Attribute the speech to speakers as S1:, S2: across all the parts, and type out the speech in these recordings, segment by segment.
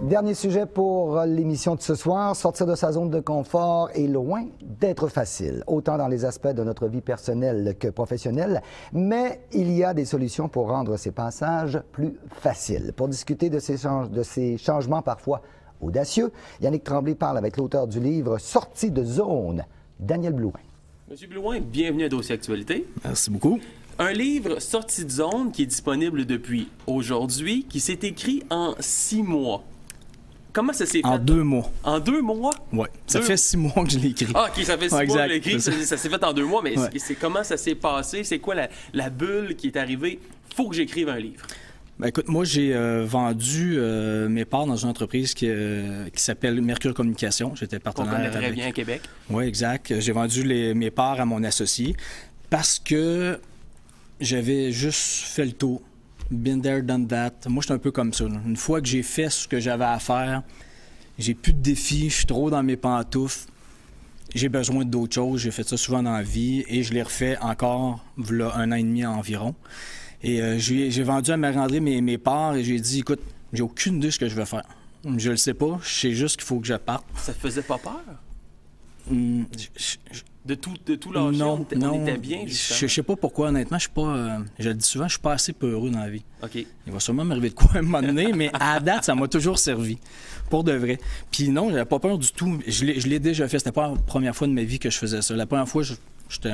S1: Dernier sujet pour l'émission de ce soir. Sortir de sa zone de confort est loin d'être facile, autant dans les aspects de notre vie personnelle que professionnelle, mais il y a des solutions pour rendre ces passages plus faciles. Pour discuter de ces changements parfois audacieux, Yannick Tremblay parle avec l'auteur du livre « Sortie de zone », Daniel Blouin.
S2: Monsieur Blouin, bienvenue à Dossier Actualité.
S3: Merci beaucoup.
S2: Un livre Sortie de zone qui est disponible depuis aujourd'hui, qui s'est écrit en 6 mois. Comment ça s'est fait?
S3: En 2 mois.
S2: En 2 mois?
S3: Oui. Ça fait 6 mois que je l'ai écrit.
S2: Ah, OK, ça fait 6 mois que je l'ai écrit.
S3: Ça
S2: s'est fait en 2 mois, mais comment ça s'est passé? C'est quoi la bulle qui est arrivée? Faut que j'écrive un livre.
S3: Ben, écoute, moi, j'ai vendu mes parts dans une entreprise qui s'appelle Mercure Communication. J'étais partenaire.
S2: On connaît très bien à Québec.
S3: Oui, exact. J'ai vendu mes parts à mon associé parce que j'avais juste fait le tour. Been there, done that. Moi, je suis un peu comme ça. Une fois que j'ai fait ce que j'avais à faire, j'ai plus de défis, je suis trop dans mes pantoufles. J'ai besoin d'autres choses. J'ai fait ça souvent dans la vie et je l'ai refait encore voilà 1 an et demi environ. Et j'ai vendu à Marie-André mes parts et j'ai dit, écoute, j'ai aucune idée de ce que je vais faire. Je le sais pas, je sais juste qu'il faut que je parte.
S2: Ça te faisait pas peur? De tout lâcher,
S3: non,
S2: on était bien, justement.
S3: Je sais pas pourquoi, honnêtement, je suis pas... je le dis souvent, je suis pas assez peureux dans la vie.
S2: OK.
S3: Il va sûrement m'arriver de quoi à un moment donné, mais à date, ça m'a toujours servi, pour de vrai. Puis non, j'avais pas peur du tout. Je l'ai déjà fait, c'était pas la première fois de ma vie que je faisais ça. La première fois, j'étais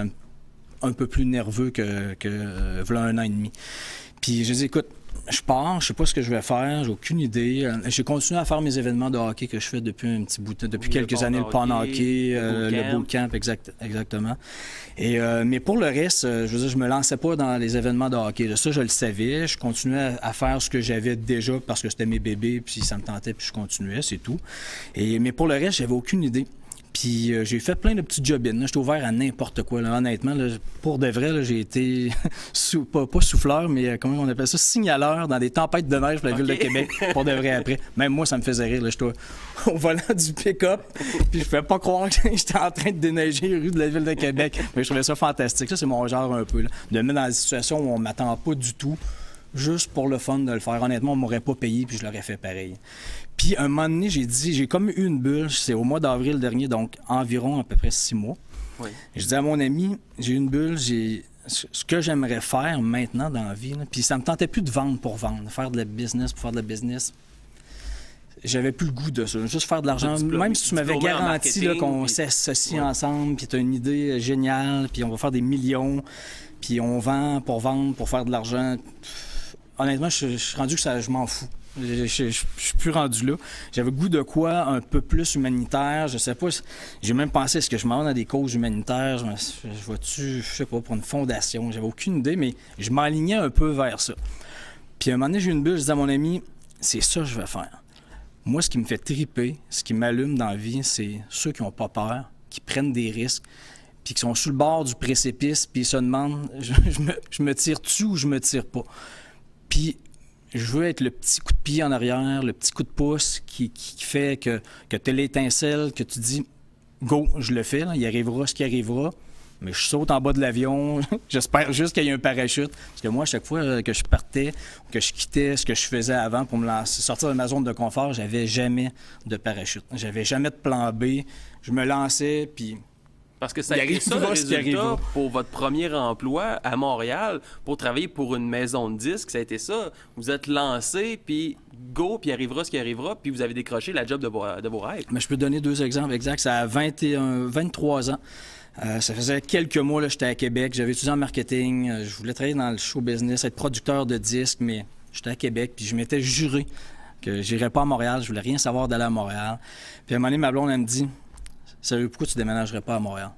S3: un peu plus nerveux que voilà 1 an et demi. Puis je dis, écoute, je pars, je sais pas ce que je vais faire, j'ai aucune idée. J'ai continué à faire mes événements de hockey que je fais depuis un petit bout de temps, depuis quelques années, le pond hockey, le bootcamp, exactement. Et, mais pour le reste, je veux dire, je me lançais pas dans les événements de hockey. Ça, je le savais. Je continuais à faire ce que j'avais déjà parce que c'était mes bébés, puis ça me tentait, puis je continuais, c'est tout. Mais pour le reste, j'avais aucune idée. Puis j'ai fait plein de petits job-ins. J'étais ouvert à n'importe quoi. Là. Honnêtement, là, pour de vrai, là, j'ai été pas souffleur, mais comment on appelle ça? Signaleur dans des tempêtes de neige pour la ville de Québec. Pour de vrai après. Même moi, ça me faisait rire. J'étais au volant du pick-up. Puis je ne pouvais pas croire que j'étais en train de déneiger les rues de la ville de Québec. Mais je trouvais ça fantastique. Ça, c'est mon genre un peu. Là. De me mettre dans des situations où on ne m'attend pas du tout. Juste pour le fun de le faire. Honnêtement, on ne m'aurait pas payé, puis je l'aurais fait pareil. Puis, un moment donné, j'ai comme eu une bulle. C'est au mois d'avril dernier, donc environ à peu près 6 mois.
S2: Oui.
S3: Je dis à mon ami, j'ai une bulle, ce que j'aimerais faire maintenant dans la vie, là, puis ça me tentait plus de vendre pour vendre, faire de la business pour faire de la business. J'avais plus le goût de ça, juste faire de l'argent. Même si tu m'avais garanti là, qu'on s'associe ensemble, puis tu as une idée géniale, puis on va faire des millions, puis on vend pour vendre, pour faire de l'argent. Honnêtement, je suis rendu que je m'en fous. Je suis plus rendu là. J'avais le goût de quoi un peu plus humanitaire. Je sais pas. J'ai même pensé, est-ce que je m'en vais dans des causes humanitaires? Je vais-tu, je sais pas, pour une fondation? J'avais aucune idée, mais je m'alignais un peu vers ça. Puis à un moment donné, j'ai eu une bulle, je dis à mon ami, c'est ça que je vais faire. Moi, ce qui me fait triper, ce qui m'allume dans la vie, c'est ceux qui n'ont pas peur, qui prennent des risques, puis qui sont sur le bord du précipice, puis ils se demandent, je me tire-tu ou je me tire pas? Puis, je veux être le petit coup de pied en arrière, le petit coup de pouce qui fait que tu as l'étincelle, que tu dis « Go, je le fais, là, il arrivera ce qui arrivera, mais je saute en bas de l'avion, j'espère juste qu'il y ait un parachute. » Parce que moi, à chaque fois que je partais, que je quittais ce que je faisais avant pour me lancer, sortir de ma zone de confort, j'avais jamais de parachute. J'avais jamais de plan B. Je me lançais, puis...
S2: Parce que ça a été ça le résultat pour votre premier emploi à Montréal, pour travailler pour une maison de disques, ça a été ça. Vous êtes lancé, puis go, puis arrivera ce qui arrivera, puis vous avez décroché la job de vos rêves.
S3: Mais je peux donner 2 exemples exacts. Ça a 23 ans. Ça faisait quelques mois que j'étais à Québec. J'avais étudié en marketing. Je voulais travailler dans le show business, être producteur de disques, mais j'étais à Québec, puis je m'étais juré que j'irais pas à Montréal. Je voulais rien savoir d'aller à Montréal. Puis à un moment donné, ma blonde, elle me dit... Sérieux, pourquoi tu déménagerais pas à Montréal?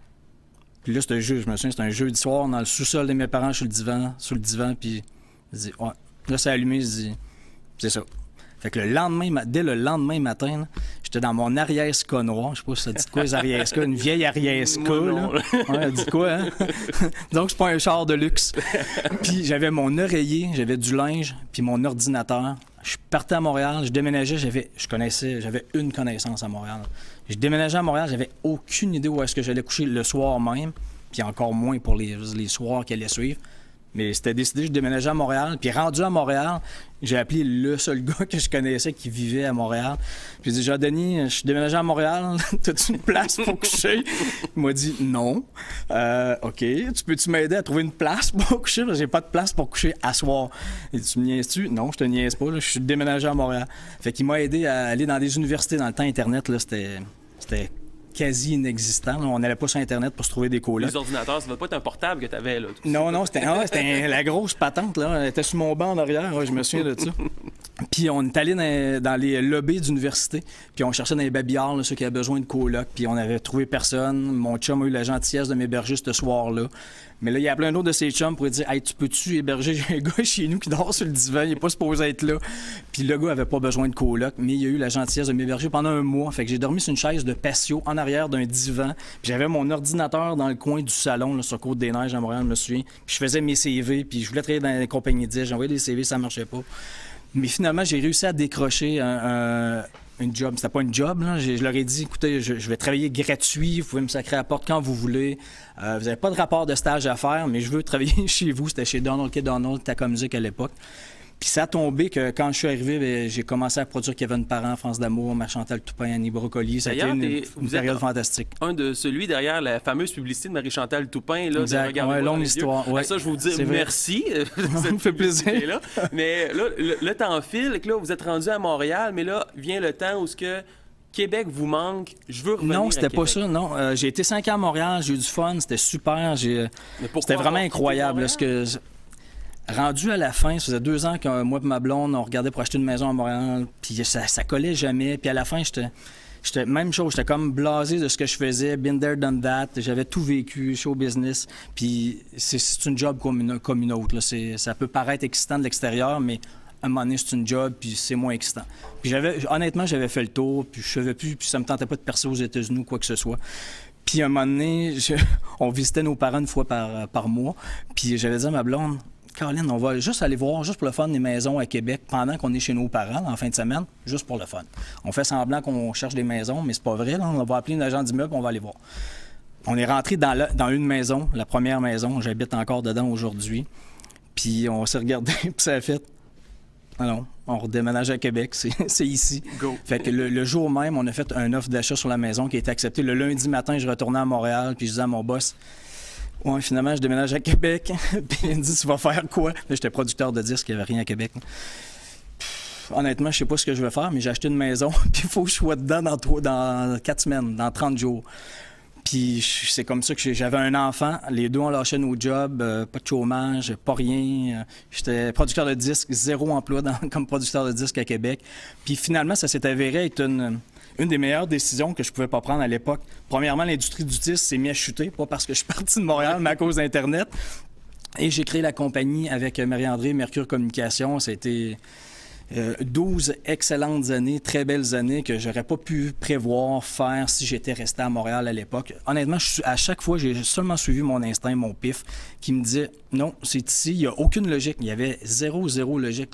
S3: Puis là, je me souviens, c'était un jeudi soir dans le sous-sol de mes parents, sur le divan, puis je dis, ouais. Là, ça a allumé, je dis, c'est ça. Fait que dès le lendemain matin, j'étais dans mon Ariesca noir. Je sais pas si ça dit quoi, les Ariesca, une vieille Ariesca, là. Ouais, elle dit quoi, hein? Donc, c'est pas un char de luxe. Puis j'avais mon oreiller, j'avais du linge, puis mon ordinateur. Je partais à Montréal, je déménageais, j'avais une connaissance à Montréal. Je déménageais à Montréal, j'avais aucune idée où est-ce que j'allais coucher le soir même, puis encore moins pour les soirs qui allaient suivre. Mais c'était décidé, je déménageais à Montréal. Puis rendu à Montréal, j'ai appelé le seul gars que je connaissais qui vivait à Montréal. Puis j'ai dit, Jean-Denis, je suis déménagé à Montréal. T'as-tu une place pour coucher? Il m'a dit, non. OK. Peux-tu m'aider à trouver une place pour coucher? J'ai pas de place pour coucher à soir. Il dit, tu me niaises-tu? Non, je te niaise pas. Là, je suis déménagé à Montréal. Fait qu'il m'a aidé à aller dans des universités. Dans le temps, Internet, là, c'était quasi inexistant. On n'allait pas sur Internet pour se trouver des colocs.
S2: Les ordinateurs, ça ne va pas être un portable que tu avais, là.
S3: Non, c'était la grosse patente, là. Elle était sur mon banc en arrière, je me souviens de ça. Puis on est allé dans les lobbies d'université, puis on cherchait dans les babillards, là, ceux qui avaient besoin de colocs, puis on avait trouvé personne. Mon chum a eu la gentillesse de m'héberger ce soir-là. Mais là, il y a plein d'autres de ses chums pour lui dire « Hey, tu peux-tu héberger? J'ai un gars chez nous qui dort sur le divan, il n'est pas supposé être là. » Puis le gars avait pas besoin de coloc, mais il a eu la gentillesse de m'héberger pendant un mois. Fait que j'ai dormi sur une chaise de patio en arrière d'un divan. Puis j'avais mon ordinateur dans le coin du salon, là, sur Côte-des-Neiges à Montréal, je me souviens. Puis je faisais mes CV, puis je voulais travailler dans les compagnies de disques. J'envoyais des CV, ça marchait pas. Mais finalement, j'ai réussi à décrocher une job. C'était pas une job, là. Je leur ai dit, écoutez, je vais travailler gratuit, vous pouvez me sacrer à la porte quand vous voulez. Vous n'avez pas de rapport de stage à faire, mais je veux travailler chez vous. C'était chez Donald K. Donald, Taco Music à l'époque. Puis ça a tombé que quand je suis arrivé, bien, j'ai commencé à produire Kevin Parent, France d'amour, Marie-Chantal Toupin, Annie Brocoli. Ça a été une période fantastique.
S2: Un de celui derrière la fameuse publicité de Marie-Chantal Toupin. Là,
S3: exact, ouais, longue histoire. Ouais.
S2: Ça, je vous dis merci.
S3: Ça me fait plaisir.
S2: Là. Mais là, le temps file, que là, vous êtes rendu à Montréal, mais là, vient le temps où ce que Québec vous manque, je veux revenir
S3: Non, c'était pas ça, non. J'ai été 5 ans à Montréal, j'ai eu du fun, c'était super. C'était vraiment incroyable. Là, rendu à la fin, ça faisait 2 ans que moi et ma blonde, on regardait pour acheter une maison à Montréal, puis ça collait jamais. Puis à la fin, j'étais même chose, j'étais comme blasé de ce que je faisais, been there, done that, j'avais tout vécu, show business. Puis c'est une job comme une autre. Là. Ça peut paraître excitant de l'extérieur, mais à un moment donné, c'est une job, puis c'est moins excitant. Puis honnêtement, j'avais fait le tour, puis je savais plus, puis ça me tentait pas de percer aux États-Unis ou quoi que ce soit. Puis à un moment donné, on visitait nos parents une fois par mois, puis j'avais dit à ma blonde, Caroline, on va juste aller voir, juste pour le fun, des maisons à Québec pendant qu'on est chez nos parents en fin de semaine, juste pour le fun. On fait semblant qu'on cherche des maisons, mais c'est pas vrai. Là. On va appeler une agent d'immeuble, on va aller voir. On est rentré dans une maison, la première maison. J'habite encore dedans aujourd'hui. Puis on s'est regardé, puis ça a fait... Ah non, on redéménage à Québec, c'est ici.
S2: Go.
S3: Fait que le jour même, on a fait un offre d'achat sur la maison qui a été acceptée. Le lundi matin, je retournais à Montréal, puis je disais à mon boss... Ouais, finalement, je déménage à Québec. Puis il me dit, tu vas faire quoi? Là, j'étais producteur de disques, il n'y avait rien à Québec. Honnêtement, je sais pas ce que je vais faire, mais j'ai acheté une maison. Puis il faut que je sois dedans dans 4 semaines, dans 30 jours. Puis c'est comme ça que j'avais un enfant. Les deux ont lâché nos jobs, pas de chômage, pas rien. J'étais producteur de disques, 0 emploi comme producteur de disques à Québec. Puis finalement, ça s'est avéré être une des meilleures décisions que je pouvais pas prendre à l'époque. Premièrement, l'industrie du disque s'est mise à chuter, pas parce que je suis parti de Montréal, mais à cause d'Internet. Et j'ai créé la compagnie avec Marie-André, Mercure Communication. Ça a été 12 excellentes années, très belles années que j'aurais pas pu prévoir faire si j'étais resté à Montréal à l'époque. Honnêtement, à chaque fois, j'ai seulement suivi mon instinct, mon pif, qui me disait « Non, c'est ici, il n'y a aucune logique. » Il y avait zéro logique.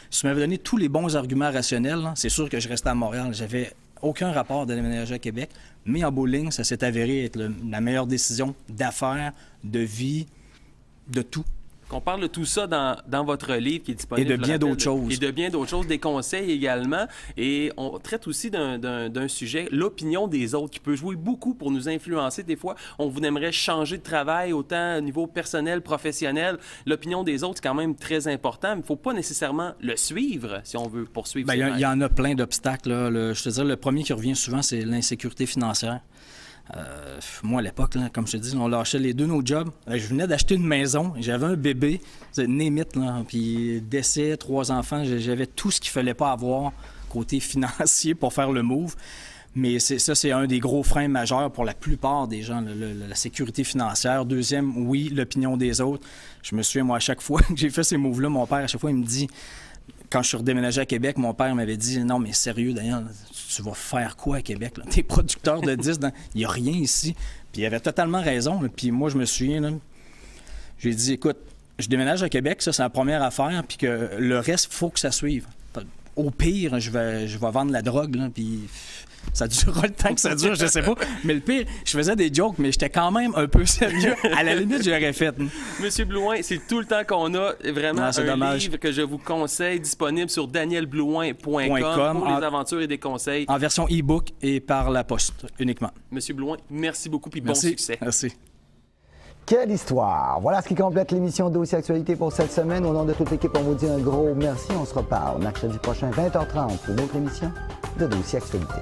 S3: Si tu m'avais donné tous les bons arguments rationnels, là, c'est sûr que je restais à Montréal. J'avais aucun rapport de déménager à Québec, mais en bout de ligne, ça s'est avéré être la meilleure décision d'affaires, de vie, de tout.
S2: On parle de tout ça dans votre livre qui est disponible.
S3: Et de bien d'autres choses.
S2: Et de bien d'autres choses, des conseils également. Et on traite aussi d'un sujet, l'opinion des autres, qui peut jouer beaucoup pour nous influencer. Des fois, on vous aimerait changer de travail, autant au niveau personnel, professionnel. L'opinion des autres, c'est quand même très important, mais il ne faut pas nécessairement le suivre si on veut poursuivre.
S3: Il y en a plein d'obstacles. Je te dirais, le premier qui revient souvent, c'est l'insécurité financière. Moi, à l'époque, là, comme je te dis, on lâchait les deux nos jobs. Je venais d'acheter une maison, j'avais un bébé, némite, puis décès, 3 enfants, j'avais tout ce qu'il ne fallait pas avoir côté financier pour faire le move. Mais c'est un des gros freins majeurs pour la plupart des gens, la sécurité financière. Deuxième, oui, l'opinion des autres. Je me souviens, moi, à chaque fois que j'ai fait ces moves-là, mon père, à chaque fois, il me dit... Quand je suis redéménagé à Québec, mon père m'avait dit « Non, mais sérieux, Daniel, tu vas faire quoi à Québec? T'es producteur de disques, il n'y a rien ici. » Puis il avait totalement raison. Là. Puis moi, je me souviens, là, j'ai dit « Écoute, je déménage à Québec, ça, c'est la première affaire, puis que le reste, il faut que ça suive. Au pire, je vais vendre la drogue, là, puis Ça durera le temps que ça dure, je sais pas. Mais le pire, je faisais des jokes, mais j'étais quand même un peu sérieux. À la limite, je l'aurais fait.
S2: Monsieur Blouin, c'est tout le temps qu'on a. Vraiment,
S3: Non, c'est dommage.
S2: Livre que je vous conseille, disponible sur danielblouin.com pour les aventures et des conseils.
S3: En version e-book et par la poste uniquement.
S2: Monsieur Blouin, merci beaucoup puis bon succès.
S3: Merci.
S1: Quelle histoire! Voilà ce qui complète l'émission Dossier Actualité pour cette semaine. Au nom de toute l'équipe, on vous dit un gros merci. On se reparle mercredi prochain, 20h30, pour une autre émission de Dossier Actualité.